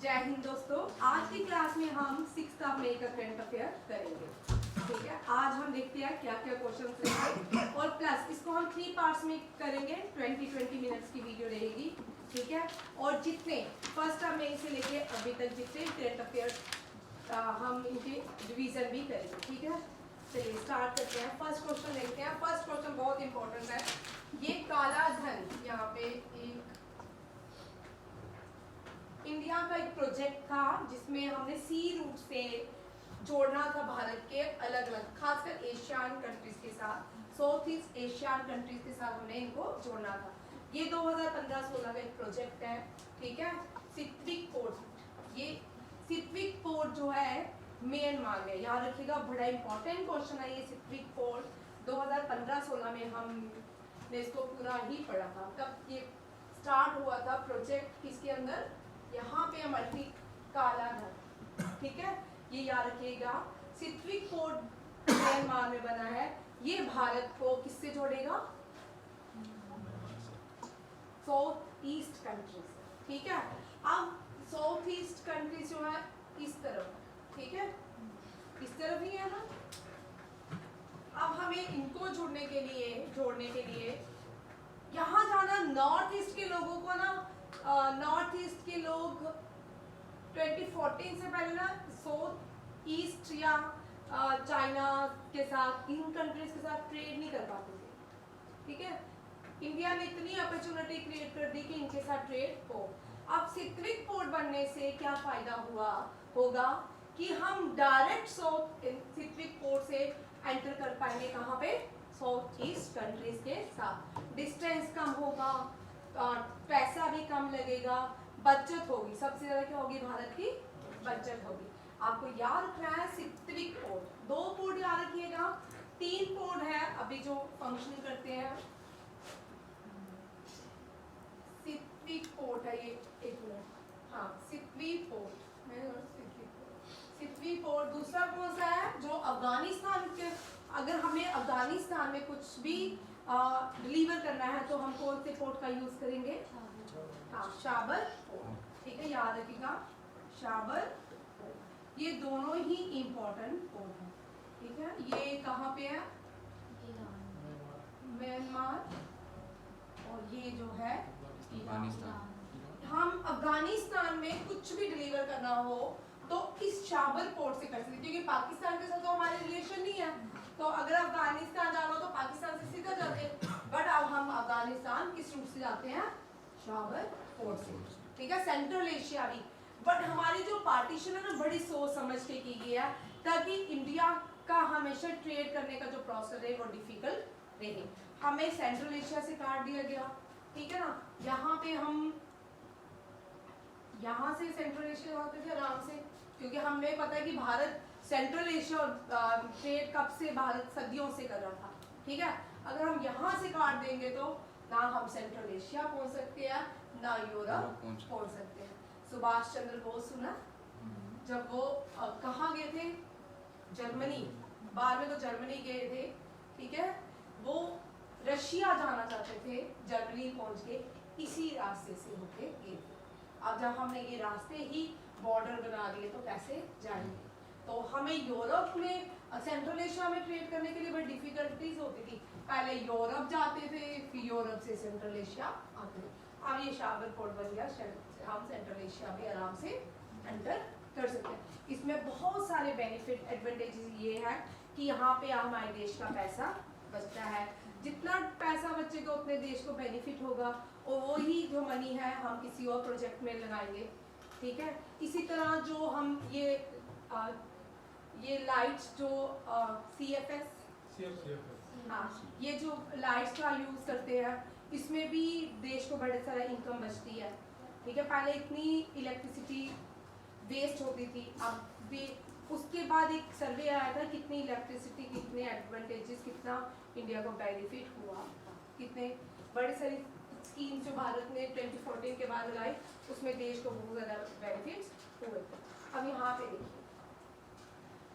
जय हिंद दोस्तों, आज की क्लास में हम 6 मई का करंट अफेयर करेंगे। ठीक है, आज हम देखते हैं क्या क्या क्वेश्चन रहेंगे और प्लस इसको हम 3 पार्ट्स में करेंगे। 20 मिनट्स की वीडियो रहेगी। ठीक है, और जितने 1 मई से लेके अभी तक जितने करंट अफेयर हम इनके रिवीजन भी करेंगे। ठीक है, चलिए स्टार्ट करते हैं। फर्स्ट क्वेश्चन देखते हैं। फर्स्ट क्वेश्चन बहुत इंपॉर्टेंट है। ये काला धन, यहाँ पे एक इंडिया का एक प्रोजेक्ट था जिसमें हमने सी रूट से जोड़ना था भारत के अलग अलग, खासकर एशियन कंट्रीज के साथ, साउथ ईस्ट एशियन कंट्रीज के साथ हमने इनको जोड़ना था। ये 2015-16 का एक प्रोजेक्ट है। ठीक है, सित्विक पोर्ट। ये सित्विक पोर्ट जो है म्यांमार में, याद रखिएगा, बड़ा इंपॉर्टेंट क्वेश्चन है ये। सित्विक पोर्ट 2015-16 में हमने इसको पूरा ही पढ़ा था। तब ये स्टार्ट हुआ था प्रोजेक्ट किसके अंदर, यहाँ पे मल्टी काला धन। ठीक है, ये याद रखिएगा। सित्विक पोर्ट म्यांमार में बना है। ये भारत को किससे जोड़ेगा, साउथ ईस्ट कंट्रीज। ठीक है, अब साउथ ईस्ट कंट्रीज जो है इस तरफ, ठीक है, इस तरफ ही है ना। अब हमें इनको जोड़ने के लिए यहाँ जाना। नॉर्थ ईस्ट के लोगों को ना, नॉर्थ ईस्ट के लोग 2014 से पहले ना साउथ ईस्ट या चाइना के साथ, इन कंट्रीज के साथ ट्रेड नहीं कर पाते थे। ठीक है, इंडिया ने इतनी अपॉर्चुनिटी क्रिएट कर दी कि इनके साथ ट्रेड हो। अब सित्विक पोर्ट बनने से क्या फायदा होगा कि हम डायरेक्ट सित्विक पोर्ट से एंटर कर पाएंगे। कहाँ पे, साउथ ईस्ट कंट्रीज के साथ। डिस्टेंस कम होगा, पैसा भी कम लगेगा, बचत होगी। सबसे ज्यादा क्या होगी, भारत की बचत होगी। आपको याद रखना है सित्विक पोर्ट। 2 पोर्ट याद रखिएगा, 3 पोर्ट है अभी जो फंक्शन करते हैं। सित्विक पोर्ट है ये, एक मिनट, हाँ, सित्विक पोर्ट। सित्विक पोर्ट। दूसरा कौन सा है, जो अफगानिस्तान के, अगर हमें अफगानिस्तान में कुछ भी डिलीवर करना है तो हम कौन से पोर्ट का यूज करेंगे, हाँ, शाबर पोर्ट। ठीक है, याद रखिएगा, शाबर। ये दोनों ही इंपॉर्टेंट पोर्ट हैं। ठीक है, ये कहाँ पे है, म्यांमार, और ये जो है अफगानिस्तान। हम अफगानिस्तान में कुछ भी डिलीवर करना हो तो इस शाबर पोर्ट से कर सकते, क्योंकि पाकिस्तान के साथ तो हमारे रिलेशन नहीं है। तो अगर अफगानिस्तान जाना हो तो पाकिस्तान से सीधा जाते हैं, बट अब हम अफगानिस्तान किस रूट से जाते हैं, शाबर पोर्ट से। ठीक है, सेंट्रल एशिया भी। बट हमारी जो पार्टीशन है ना, बड़ी सोच समझ के की गई है, ताकि इंडिया का हमेशा ट्रेड करने का जो प्रोसेस है वो डिफिकल्ट रहे। हमें सेंट्रल एशिया से काट दिया गया। ठीक है ना, यहाँ पे हम यहाँ से सेंट्रल एशिया होते थे आराम से, क्योंकि हमें पता है कि भारत सेंट्रल एशिया और ट्रेड कब से, भारत सदियों से कर रहा था। ठीक है, अगर हम यहाँ से काट देंगे तो ना हम सेंट्रल एशिया पहुंच सकते हैं, ना यूरोप पहुंच सकते हैं। सुभाष चंद्र बोस सुना, जब वो कहाँ गए थे, जर्मनी, बाद में तो जर्मनी गए थे। ठीक है, वो रशिया जाना चाहते थे, जर्मनी पहुंच के इसी रास्ते से होके गए थे। अब जब हमने ये रास्ते ही बॉर्डर बना दिए तो कैसे जाएंगे। तो हमें यूरोप में, सेंट्रल एशिया में ट्रेड करने के लिए बड़ी डिफिकल्टीज होती थी। पहले यूरोप जाते थे, फिर यूरोप से सेंट्रल एशिया आते थे। अब ये शाबर पोर्ट बन गया, हम सेंट्रल एशिया भी आराम से एंटर कर सकते हैं। इसमें बहुत सारे बेनिफिट, एडवांटेजेस ये है कि यहाँ पे हमारे देश का पैसा बचता है। जितना पैसा बचेगा उतने देश को बेनिफिट होगा, और वही जो मनी है हम किसी और प्रोजेक्ट में लगाएंगे। ठीक है, इसी तरह जो हम ये लाइट्स जो CFS, हाँ, ये जो लाइट्स का यूज करते हैं, इसमें भी देश को बड़े सारा इनकम बचती है। ठीक है, पहले इतनी इलेक्ट्रिसिटी वेस्ट होती थी, अब भी। उसके बाद एक सर्वे आया था, कितनी इलेक्ट्रिसिटी, कितने एडवांटेजेस, कितना इंडिया को बेनिफिट हुआ, कितने बड़े सारी स्कीम जो भारत ने 2014 के बाद लगाई, उसमें देश को बहुत ज़्यादा बेनिफिट्स हुए। अब यहाँ पे देखिए,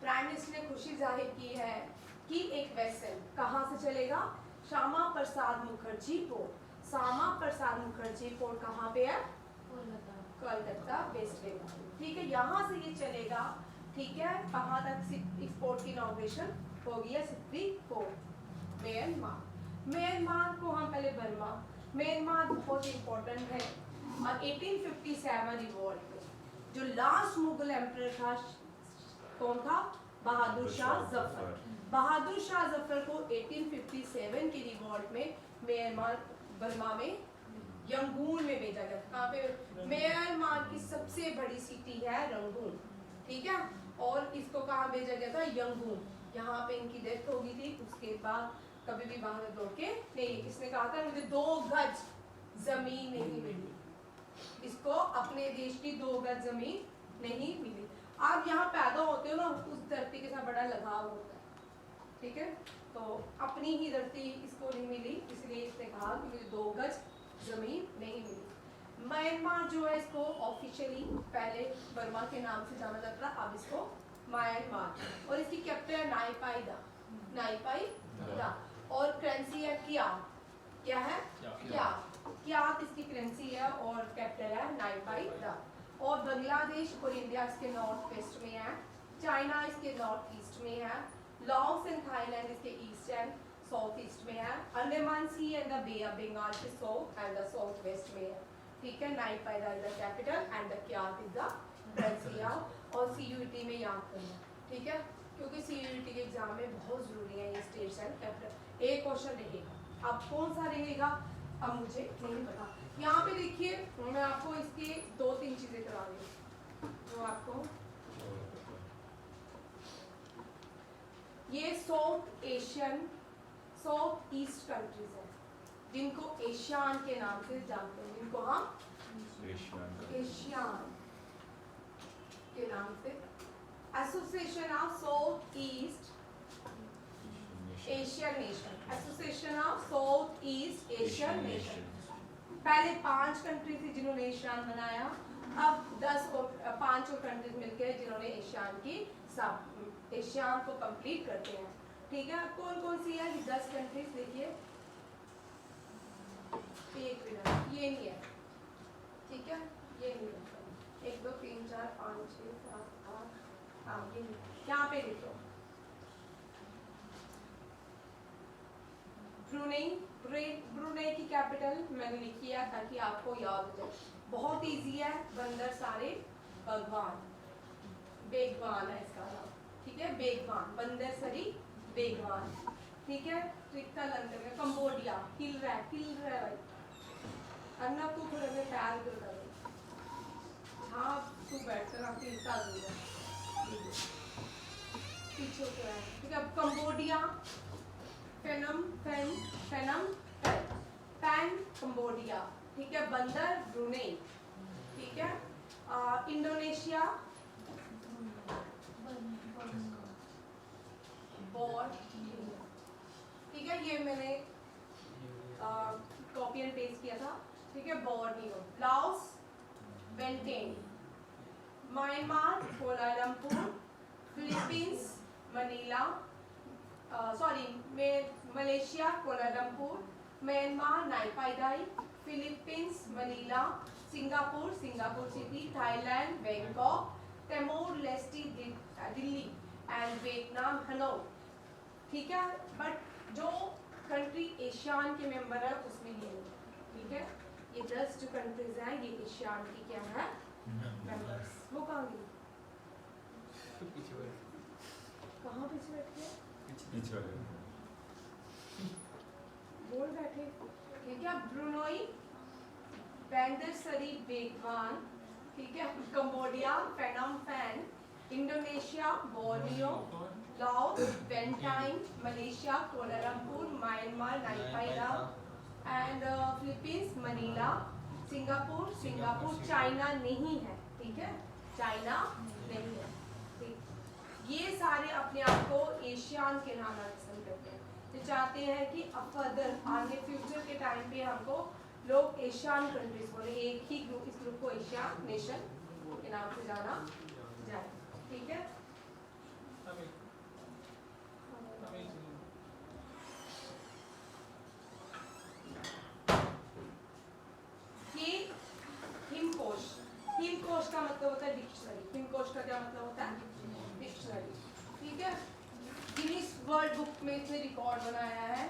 प्राइम मिनिस्टर ने खुशी जाहिर की है कि एक वेसल कहाँ से चलेगा, श्यामा प्रसाद मुखर्जी पोर्ट। श्यामा प्रसाद मुखर्जी पोर्ट कहाँ पे है, कलकत्ता वेस्ट बंगाल। ठीक है, यहाँ से ये चलेगा। ठीक है, कहाँ तक एक्सपोर्ट की इनॉग्रेशन होगी? 64 म्यांमार। म्यांमार को हम पहले बर्मा, म्यांमार बहुत इंपॉर्टेंट है। और 1857 रिवॉल्ट में जो लास्ट मुगल एम्परर था कौन था? बहादुर शाह जफर। बहादुर शाह जफर को 1857 की रिवॉल्ट में म्यांमार बर्मा में यंगून में भेजा गया। कहाँ पे? म्यांमार की सबसे बड़ी सिटी है रंगून। ठीक है, और इसको कहाँ भेजा गया था? यंगून। यहाँ पे इनकी डेथ हो गई थी। उसके बाद कभी भी बाहर लौट के नहीं। इसने कहा था मुझे 2 गज जमीन नहीं मिली, इसको अपने देश की 2 गज जमीन नहीं मिली। आप यहाँ पैदा होते हो ना, उस धरती के साथ बड़ा लगाव होता है। ठीक है, तो अपनी ही धरती इसको नहीं मिली, इसलिए इसने कहा कि मुझे 2 गज जमीन नहीं मिली। म्यांमार जो है इसको ऑफिशियली पहले बर्मा के नाम से जाना जाता था, अब इसको म्यांमार। और इसकी कैपिटल है नाईपाई दा। नाईपाई दा। और करेंसी है क्या? क्या है? क्या इसकी करेंसी है और कैपिटल है नाईपाई दा। और बांग्लादेश और इंडिया इसके नॉर्थ वेस्ट में है, चाइना इसके नॉर्थ ईस्ट में है, लाओस एंड थाईलैंड इसके ईस्ट एंड साउथ ईस्ट में है, Andaman sea and the bay of Bengal के south and the south west में है। ठीक है, Naypyidaw is the capital and the kyat is the currency. और सीयूईटी में याद करना। ठीक है, क्योंकि सीयूईटी के एग्जाम में बहुत जरूरी है ये स्टेट्स एंड कैपिटल। एक क्वेश्चन रहेगा, अब कौन सा रहेगा अब मुझे नहीं पता। यहाँ पे देखिए, मैं आपको इसके 2-3 चीजें करा रही हूँ जो आपको ये south Asian south east countries है जिनको एशियान के नाम से जानते हैं, जिनको हम एशियान के नाम से। Association of south east Asian nation, association of south east Asian nation. पहले 5 कंट्री थी जिन्होंने एशियान बनाया, अब 5 और कंट्रीज मिलकर जिन्होंने एशियान की सब एशियान को कंप्लीट करते हैं। ठीक है, कौन कौन सी है? 10 कंट्रीज देखिए, एक मिनट, ये नहीं है। ठीक है, ये नहीं है। 1 2 3 4 5 6 7 8, हाँ ये नहीं। यहाँ पे देखो, ब्रुनेई की कैपिटल मैंने लिखी है ताकि आपको याद हो जाए। बहुत इजी है, बंदर सारे भगवान, बेगवान है इसका नाम। ठीक है, बेगवान, बंदर सरी बेगवान। ठीक है, ट्रिक्टा लंदन में। कंबोडिया, हिल रहा है भाई। अन्ना तू थोड़े में पैर कर दे, हाँ तू बैठ कर आपकी हिलता दूंगा पीछे को है। ठीक है, कंबोडिया, पैन कंबोडिया। ठीक है, बंदर ब्रुनेई। ठीक है, इंडोनेशिया, ठीक है, ये मैंने कॉपी एंड पेस्ट किया था। ठीक है, Borneo, Laos, Vientiane, Myanmar, Kuala Lumpur, Philippines, Manila, Malaysia, Kuala Lumpur, Myanmar, Naypyidaw, Philippines, Manila, Singapore city, Thailand, Bangkok, Timor Leste, Dili and Vietnam, Hanoi. ठीक है, बट जो कंट्री एशियान के मेंबर है उसमें ये नहीं। ठीक है, ये 10 जो कंट्रीज हैं ये एशियान की क्या है? मेंबर्स। वो कहाँ गई? कहाँ पीछे बैठ गए? बोल बैठे। ठीक है, ब्रुनोई, बंदर सरी बेगवान। ठीक है, Cambodia, Phnom Penh, Indonesia, Borneo, Laos, Vientiane, Malaysia, Kuala Lumpur, Myanmar, Naypyidaw and Philippines, Manila, Singapore, China नहीं है। ठीक है, चाइना नहीं है। ठीक, ये सारे अपने आप को एशियान के नाम पसंद करते हैं, तो चाहते हैं कि फर्दर आगे फ्यूचर के टाइम पे हमको लोग एशियान कंट्रीज बोले, एक ही ग्रुप, इस ग्रुप को एशियान नेशन के नाम से जाना जाए। ठीक है, ये हिमकोश हिमकोश का मतलब होता है डिक्शनरी। हिमकोश का क्या मतलब होता है? डिक्शनरी। ठीक है, गिनीज वर्ल्ड बुक में इसने रिकॉर्ड बनाया है।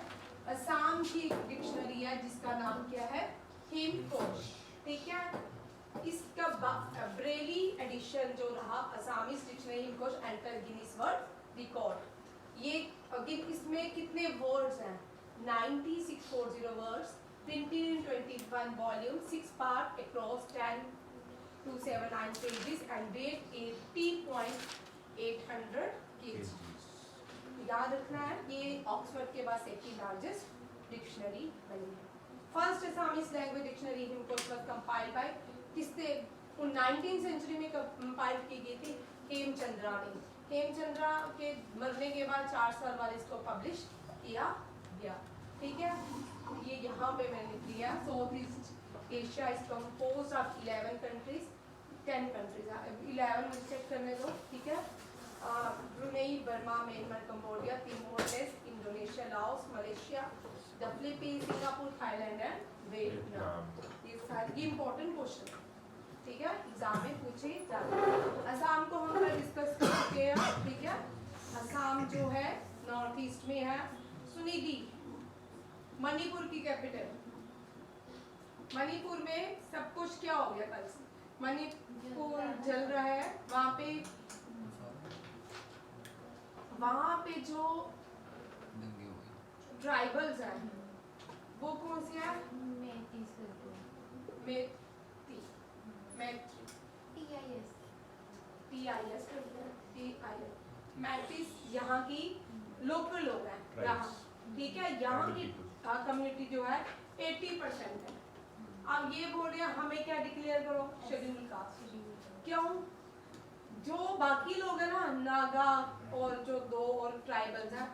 असम की डिक्शनरी है जिसका नाम क्या है? हिमकोश। ठीक है, इसका ब्रेली एडिशन जो रहा Assamese dictionary Hemkosh enter Guinness world record. ये इसमें कितने वर्ड्स हैं? 9640 words, printed in 21 volumes, 6 part across 10,279 pages and weight 80.800 kg। याद रखना है, ये ऑक्सफोर्ड के बाद सेकंड लार्जेस्ट डिक्शनरी बनी है। First Assamese language dictionary Hemkosh was compiled by किससे? 19वीं सेंचुरी में कंपाइल की गई थी हेमचंद्रा ने। हेमचंद्रा के मरने के बाद 4 साल बाद इसको पब्लिश किया गया। ठीक है, ये यहाँ पे मैंने लिख दिया। South east Asia is composed of 11 countries, 10 countries, 11 मुझे चेक करने दो। ठीक है, Brunei, Burma, Myanmar, Cambodia, Timor Leste, Indonesia, Laos, Malaysia, the Philippines, Singapore, Thailand and Vietnam. ये सारे इंपॉर्टेंट क्वेश्चन, ठीक है, एग्जाम में पूछे जाते हैं। असम को हम कल डिस्कस कर चुके हैं। ठीक है, असम जो है नॉर्थ ईस्ट में है। सुनिधि मणिपुर की कैपिटल। मणिपुर में सब कुछ क्या हो गया कल से? मणिपुर जल रहा है। वहाँ पे जो ट्राइबल्स हैं वो कौन सी है? मैटिस यहाँ की लोकल लोग हैं यहाँ। ठीक है, यहाँ की कम्युनिटी जो है 80% है। अब ये बोल रहे हैं हमें क्या डिक्लेयर करो? Schedule caste. क्यों? जो बाकी लोग हैं ना, नागा और जो 2 और ट्राइबल्स हैं,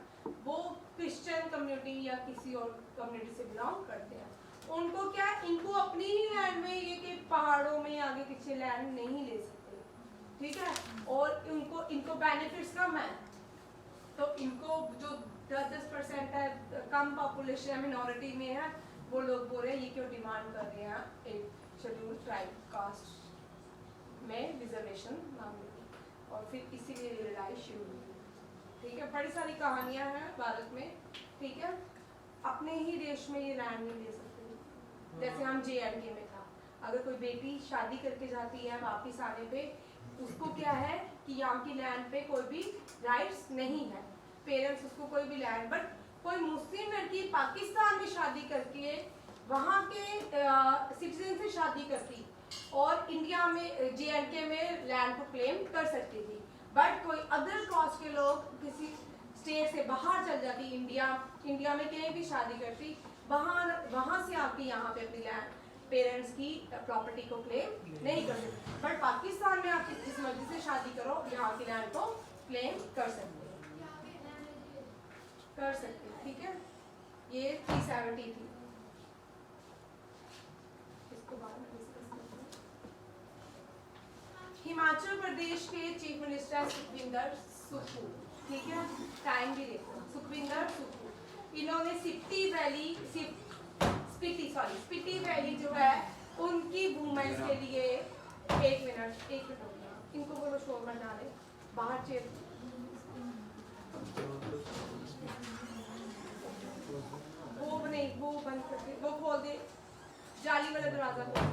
वो क्रिश्चियन कम्युनिटी या किसी और कम्युनिटी से बिलोंग करते हैं। उनको क्या, इनको अपनी ही लैंड में, ये कि पहाड़ों में आगे पीछे लैंड नहीं ले सकते। ठीक है, और इनको बेनिफिट्स कम है, तो इनको जो 10% है, कम पॉपुलेशन है, मिनॉरिटी में है, वो लोग बोल रहे हैं ये क्यों डिमांड कर रहे हैं एक शेड्यूल ट्राइब कास्ट में रिजर्वेशन मांगने की, और फिर इसीलिए ये लड़ाई शुरू हुई। ठीक है, बड़ी सारी कहानियां हैं भारत में। ठीक है, अपने ही देश में ये लैंड नहीं ले सकते। जैसे हम JNK में था, अगर कोई बेटी शादी करके जाती है, वापिस आने पे उसको क्या है कि यहाँ की लैंड पे कोई भी राइट्स नहीं है, पेरेंट्स उसको कोई भी लैंड। बट कोई मुस्लिम लड़की पाकिस्तान में शादी करके वहाँ के सिटीजन से शादी करती और इंडिया में JNK में लैंड को क्लेम कर सकती थी। बट कोई अदर कास्ट के लोग किसी स्टेट से बाहर चल जाती, इंडिया में कहीं भी शादी करती, वहाँ से आके यहाँ पे अपनी लैंड, पेरेंट्स की प्रॉपर्टी को क्लेम नहीं कर सकते। बट पाकिस्तान में आप जिस मर्जी से शादी करो, यहाँ की लैंड को क्लेम कर सकते। ठीक है, ये 370 थी। इसको बाद में डिस्कस करते हैं। हिमाचल प्रदेश के चीफ मिनिस्टर सुखविंदर सुक्खू। ठीक है, टाइम भी देखो, सुखविंदर सुक्खू। इन्होंने स्पीति वैली जो है उनकी वुमेन्स के लिए, एक मिनट इनको बोलो शोर मत डाले, बाहर चेयर वो नहीं, वो बंद करके वो खोल दे, जाली वाला दरवाजा खोल,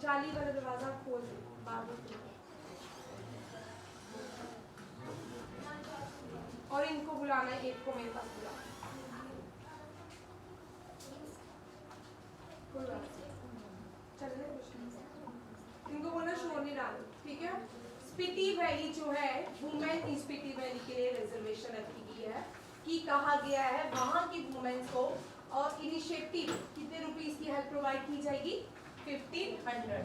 जाली वाला दरवाजा खोल दे, बाहर। और इनको बुलाना है, एक को मेरे पास बुला। इनको बोलना शोर नहीं डालो। ठीक है, स्पीति वैली जो है, वुमेन इन स्पीति वैली के लिए रिजर्वेशन रखी गई है कि कहा गया है वहाँ की वुमेन्स को और इनिशिएटिव कितने रुपीस की हेल्प प्रोवाइड की जाएगी? 1500।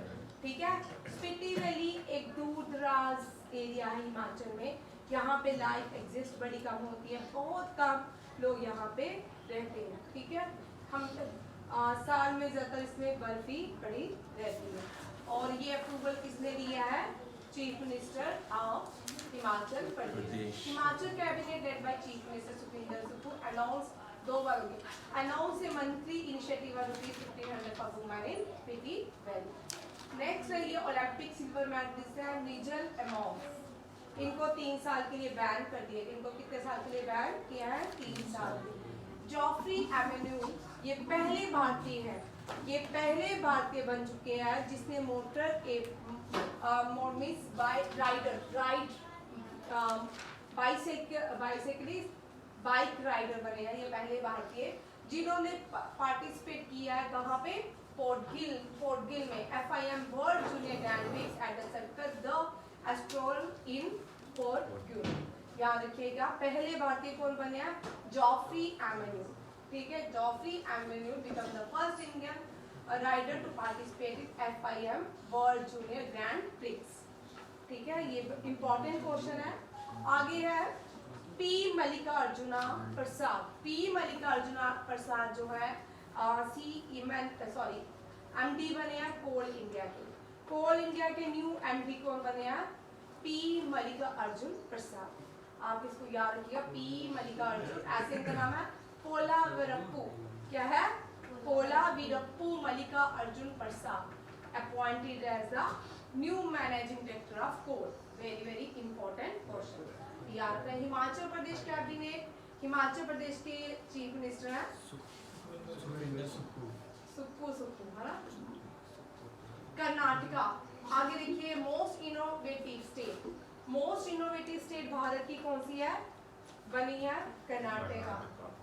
ठीक है, स्पीति वैली एक दूर दराज एरिया है हिमाचल में, यहाँ पे लाइफ एग्जिस्ट बड़ी कम होती है, बहुत कम लोग यहाँ पे रहते हैं। ठीक है, हम साल में ज़्यादातर इसमें बर्फ ही पड़ी रहती है। और ये अप्रूवल किसने दिया है? Chief minister of Himachal Pradesh. Himachal cabinet led by chief minister Sukhvinder Sukhu announce 2 बार हो गया, announce a monthly initiative of ₹1500 a woman in pretty well. Next है ये ओलंपिक सिल्वर मेडलिस्ट है निजल अमोंग, इनको 3 साल के लिए बैन कर दिया। इनको कितने साल के लिए बैन किया है? 3 साल। जॉफ्री एवेन्यू ये पहले भारतीय है, ये पहले भारतीय बन चुके हैं जिसने मोटर मोटरमिस राइडर बाइसाइकिलिस्ट बाइक राइडर बने हैं, ये पहले भारतीय जिन्होंने पार्टिसिपेट किया है। कहाँ पे? फोर्ट गिल में FIM world junior dynamics at the circle the Estoril in Portugal. याद रखिएगा पहले भारतीय कौन बने हैं? जॉफ्री एवेन्यू। ठीक है, Jeffrey Emmanuel become the first Indian rider to participate in FIM world junior grand prix. ठीक है, ये इंपॉर्टेंट क्वेश्चन है। आगे है P मल्लिकार्जुना प्रसाद। P मल्लिकार्जुना प्रसाद जो है MD बने हैं कोल इंडिया के। कोल इंडिया के न्यू MD कौन बने हैं? P मल्लिकार्जुन प्रसाद। आप इसको याद रखिएगा, P मल्लिकार्जुन। ऐसे इनका नाम है पोलावीरप्पू। क्या है? Polavarapu Mallikarjun Prasad appointed as the new managing director of coal. Very very important question. याद रखें हिमाचल प्रदेश कैबिनेट, हिमाचल प्रदेश के चीफ मिनिस्टर हैं सुक्कू है ना। कर्नाटका। आगे देखिए मोस्ट इनोवेटिव स्टेट भारत की कौन सी है? बनी है कर्नाटका।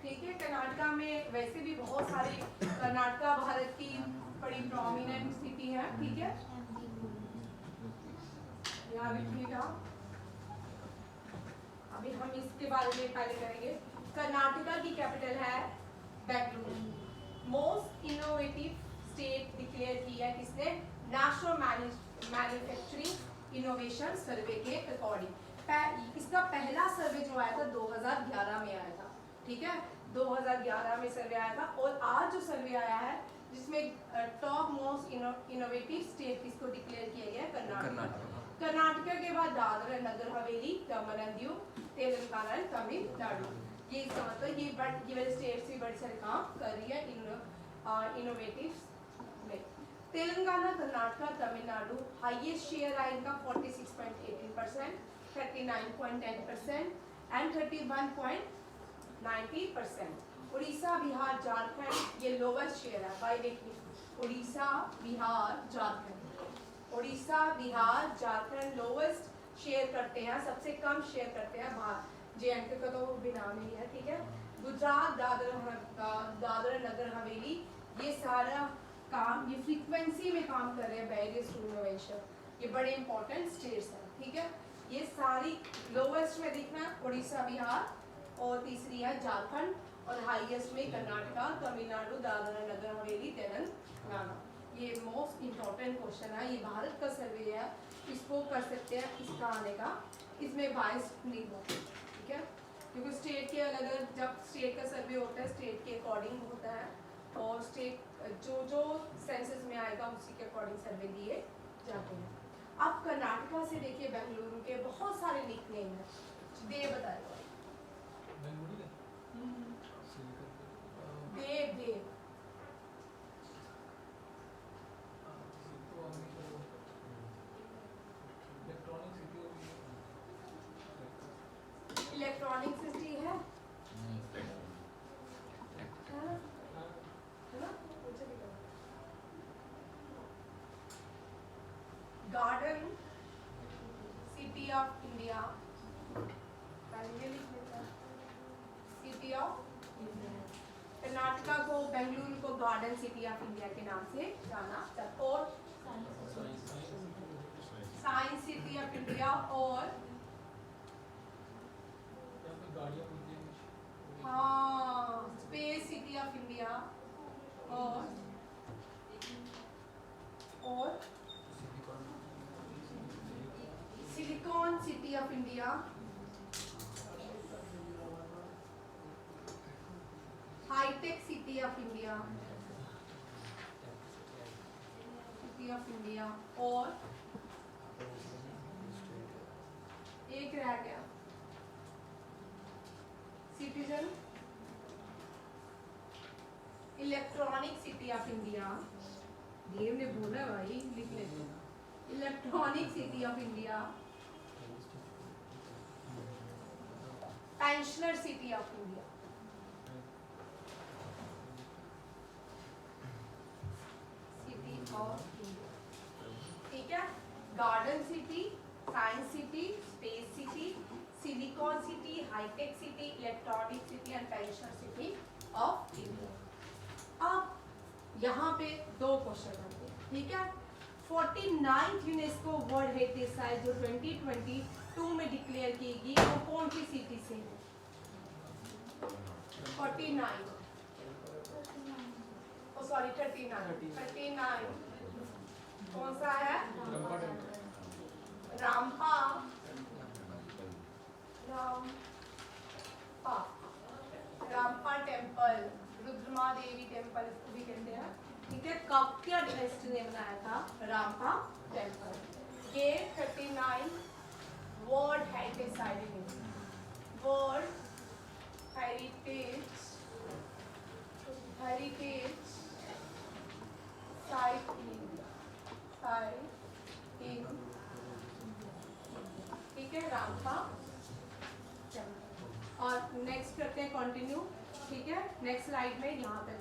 ठीक है, कर्नाटका में वैसे भी बहुत सारी कर्नाटका भारत की बड़ी प्रोमिनेंट सिटी है। ठीक है, याद रखिएगा। अभी हम इसके बारे में पहले करेंगे। कर्नाटका की कैपिटल है Bengaluru. Most innovative state declare किया किसने? नेशनल मैन्युफैक्चरिंग इनोवेशन सर्वे के अकॉर्डिंग। इसका पहला सर्वे जो आया था 2011 में आया था। ठीक है, 2011 में सर्वे आया था। और आज जो सर्वे आया है जिसमें टॉप मोस्ट इनोवेटिव स्टेट किसको डिक्लेयर किया गया है? कर्नाटका के बाद दादरा नगर हवेली, दमन एंड दीव, तेलंगाना एंड तमिलनाडु। ये इसका मतलब ये वाले स्टेट्स भी बड़े सारे काम कर रही है इनोवेटिव में। तेलंगाना, कर्नाटका, तमिलनाडु हाईएस्ट शेयर है इनका 46.18%, 39.10% एंड 31.90%। उड़ीसा, बिहार, झारखंड ये लोवेस्ट शेयर है। बाय देखिए उड़ीसा, बिहार, झारखंड लोवेस्ट शेयर करते हैं, सबसे कम शेयर करते हैं JNK का तो बिना नहीं है। ठीक है, गुजरात, दादरा नगर हवेली ये सारा काम ये फ्रीक्वेंसी में काम कर रहे हैं बैरियर्स टू इनोवेशन। ये बड़े इंपॉर्टेंट स्टेट्स हैं। ठीक है, ये सारी लोवेस्ट में देखना उड़ीसा, बिहार और तीसरी है झारखंड और हाईएस्ट में कर्नाटका, तमिलनाडु, दादरा नगर हवेली, तेलंगाना। ये मोस्ट इम्पॉर्टेंट क्वेश्चन है, ये भारत का सर्वे है, इसको कर सकते हैं इसका आने का, इसमें बायस नहीं होगा। ठीक है, क्योंकि स्टेट के अलग अलग जब स्टेट का सर्वे होता है स्टेट के अकॉर्डिंग होता है और स्टेट जो सेंसस में आएगा उसी के अकॉर्डिंग सर्वे दिए जाते हैं। अब कर्नाटका से देखिए बेंगलुरु के बहुत सारे निकनेम हैं, देव बताएगा। देव इलेक्ट्रॉनिक सिटी है ना? Garden city of India, city of India. Karnataka को बेंगलुरु को गार्डन सिटी ऑफ इंडिया के नाम से जाना जाता और साइंस सिटी ऑफ इंडिया और हाँ स्पेस सिटी ऑफ इंडिया और silicon city of India, hi tech city of India और एक रह गया citizen electronic city of India Dev ने बोला भाई, लिख लेते हैं। Electronic city of India, pensioner city of India, city of India, ठीक है। Garden city, science city, space city, silicon city, hi tech city, electronic city and pensioner city of India. अब यहाँ पे 2 क्वेश्चन होंगे, ठीक है। 49th UNESCO world heritage site जो 2022 में डिक्लेयर की गई वो कौन सी सिटी से है? 49, ओ सॉरी 39 कौन सा है? रामपा, रामपा टेम्पल, रुद्रमा देवी टेम्पल इसको भी कहते हैं, ठीक है। काकतिया डायनेस्टी ने बनाया था रामपा टेम्पल। ये 39 world heritage site in India, world heritage site in India, ठीक है, रामपा टेम्पल। और नेक्स्ट करते हैं कंटिन्यू, ठीक है। नेक्स्ट स्लाइड में यहाँ पे